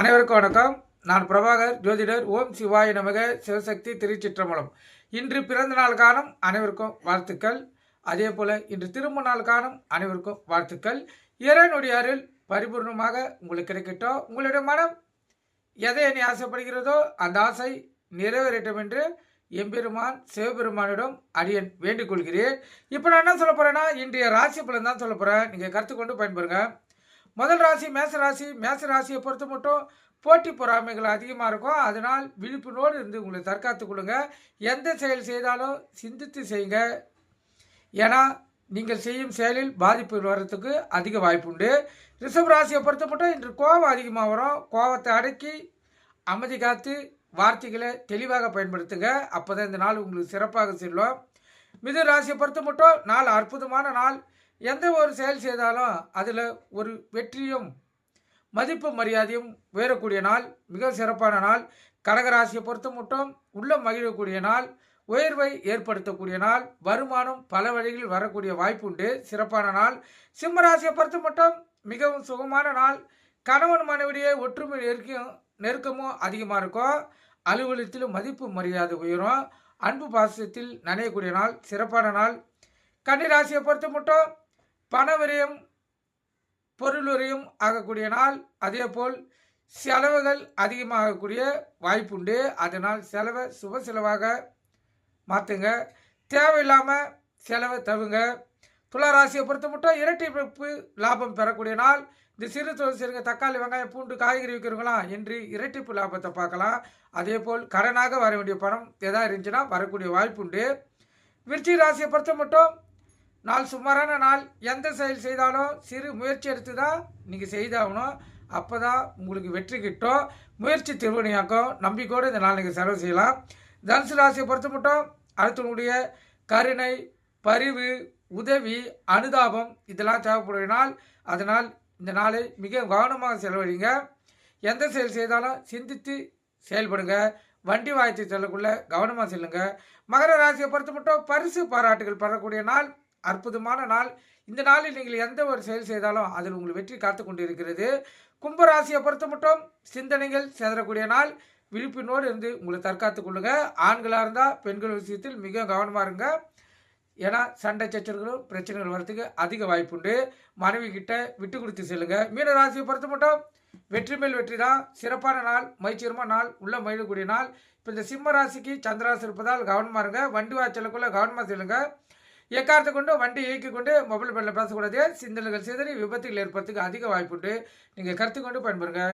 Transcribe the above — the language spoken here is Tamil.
அனைவருக்கும் வணக்கம். நான் பிரபாகர் ஜோதிடர். ஓம் சிவாய நமக. சிவசக்தி திருச்சிற்றம்பலம். இன்று பிறந்த நாள் காணும் அனைவருக்கும் வாழ்த்துக்கள். அதே போல இன்று திருமண நாள் காணும் அனைவருக்கும் வாழ்த்துக்கள். இறைவனுடைய அருள் பரிபூர்ணமாக உங்களுக்கு கிடைக்கட்டும். உங்களுடைய மனம் எதை எண்ணி ஆசைப்படுகிறதோ அந்த ஆசை நிறைவேறட்டும் என்று எம்பெருமான் சிவபெருமானிடம் அடியன் வேண்டிக் கொள்கிறேன். இப்போ நான் என்ன சொல்ல போறேன்னா, இன்றைய ராசி பலன் தான் சொல்ல போறேன். நீங்கள் கருத்துக்கொண்டு பயன்பெறுங்க. முதல் ராசி மேசராசி. மேசராசியை பொறுத்த மட்டும் போட்டி பொறாமைகள் அதிகமாக இருக்கும். அதனால் விழிப்புணோடு இருந்து உங்களை தற்காத்து கொள்ளுங்க. எந்த செயல் செய்தாலும் சிந்தித்து செய்யுங்க. ஏன்னா நீங்கள் செய்யும் செயலில் பாதிப்பு வர்றதுக்கு அதிக வாய்ப்பு உண்டு. ரிஷப ராசியை பொறுத்த மட்டும் இன்று கோபம் அதிகமாக வரும். கோபத்தை அடக்கி அமைதி காத்து வார்த்தைகளை தெளிவாக பயன்படுத்துங்க. அப்போ தான் இந்த நாள் உங்களுக்கு சிறப்பாக செல்லும். மிதுன ராசியை பொறுத்த மட்டும் நாள் அற்புதமான நாள். எந்த ஒரு செயல் செய்தாலும் அதில் ஒரு வெற்றியும் மதிப்பு மரியாதையும் உயரக்கூடிய நாள், மிக சிறப்பான நாள். கடகராசியை பொறுத்த மட்டும் உள்ள மகிழக்கூடிய நாள், உயர்வை ஏற்படுத்தக்கூடிய நாள், வருமானம் பல வழிகளில் வரக்கூடிய வாய்ப்பு உண்டு, சிறப்பான நாள். சிம்மராசியை பொறுத்த மட்டும் மிகவும் சுகமான நாள். கணவன் மனைவிடையே ஒற்றுமை நெருக்கமும் அதிகமாக இருக்கும். அலுவலகத்திலும் மதிப்பு மரியாதை உயரும். அன்பு பாசத்தில் நனையக்கூடிய நாள், சிறப்பான நாள். கன்னிராசியை பொறுத்த மட்டும் பண விரயம் பொருள் விரயம் ஆகக்கூடிய நாள். அதே போல் செலவுகள் அதிகமாகக்கூடிய வாய்ப்புண்டு. அதனால் செலவை சுப செலவாக மாற்றுங்க. தேவையில்லாமல் செலவை தவிங்க. துளாராசியை பொறுத்த மட்டும் இரட்டிப்பு லாபம் பெறக்கூடிய நாள். இந்த சிறு தொழில் செய்யுங்க. தக்காளி வெங்காயம் பூண்டு காய்கறி விற்கிறவங்களாம் என்று இரட்டிப்பு லாபத்தை பார்க்கலாம். அதே போல் கடனாக வர வேண்டிய பணம் எதாவது இருந்துச்சுன்னா வரக்கூடிய வாய்ப்புண்டு. விருச்சிக ராசியை பொறுத்த மட்டும் நாள் சுமாரான நாள். எந்த செயல் செய்தாலும் சிறு முயற்சி எடுத்து தான் நீங்கள் செய்தாகணும். அப்போ தான் உங்களுக்கு வெற்றி கிட்டும். முயற்சி திருவணியாக்கும். நம்பிக்கையோடு இந்த நாள் நீங்கள் செலவு செய்யலாம். தனுசு ராசியை பொறுத்த மட்டும் அடுத்தவங்களுடைய கருணை, பரிவு, உதவி, அனுதாபம் இதெல்லாம் தேவைப்படுகிற நாள். அதனால் இந்த நாளை மிக கவனமாக செலவழிங்க. எந்த செயல் செய்தாலும் சிந்தித்து செயல்படுங்க. வண்டி வாய்த்து செல்லக்குள்ள கவனமாக செல்லுங்க. மகர ராசியை பொறுத்த மட்டும் பரிசு பாராட்டுகள் பெறக்கூடிய நாள், அற்புதமான நாள். இந்த நாளில் நீங்கள் எந்த ஒரு செயல் செய்தாலும் அதில் உங்களுக்கு வெற்றி காத்து கொண்டு இருக்கிறது. கும்பராசியை பொறுத்த மட்டும் சிந்தனைகள் செதறக்கூடிய நாள். விழிப்பினோடு இருந்து உங்களை தற்காத்து கொள்ளுங்க. ஆண்களாக இருந்தால் பெண்கள் விஷயத்தில் மிக கவனமாக இருங்க. ஏன்னா சண்டை சச்சரவுகளும் பிரச்சனைகள் வரத்துக்கு அதிக வாய்ப்புண்டு. மனைவி கிட்ட விட்டு கொடுத்து செல்லுங்க. மீன ராசியை பொறுத்த மட்டும் வெற்றி மேல் வெற்றி தான். சிறப்பான நாள், மகிழ்ச்சியமான நாள், உள்ள மகிழக்கூடிய நாள். இப்போ இந்த சிம்ம ராசிக்கு சந்திராசி இருப்பதால் கவனமாக இருங்க. வண்டி வாய்ச்சலுக்குள்ள கவனமாக செல்லுங்க. எக்காரத்தை கொண்டு வண்டி இயக்கி கொண்டு மொபைல் பேரில் பேசக்கூடாது. சிந்தனைகள் சிதறி விபத்துகள் ஏற்படுறதுக்கு அதிக வாய்ப்புண்டு. நீங்கள் கருத்து கொண்டு பயன்பெறுங்க.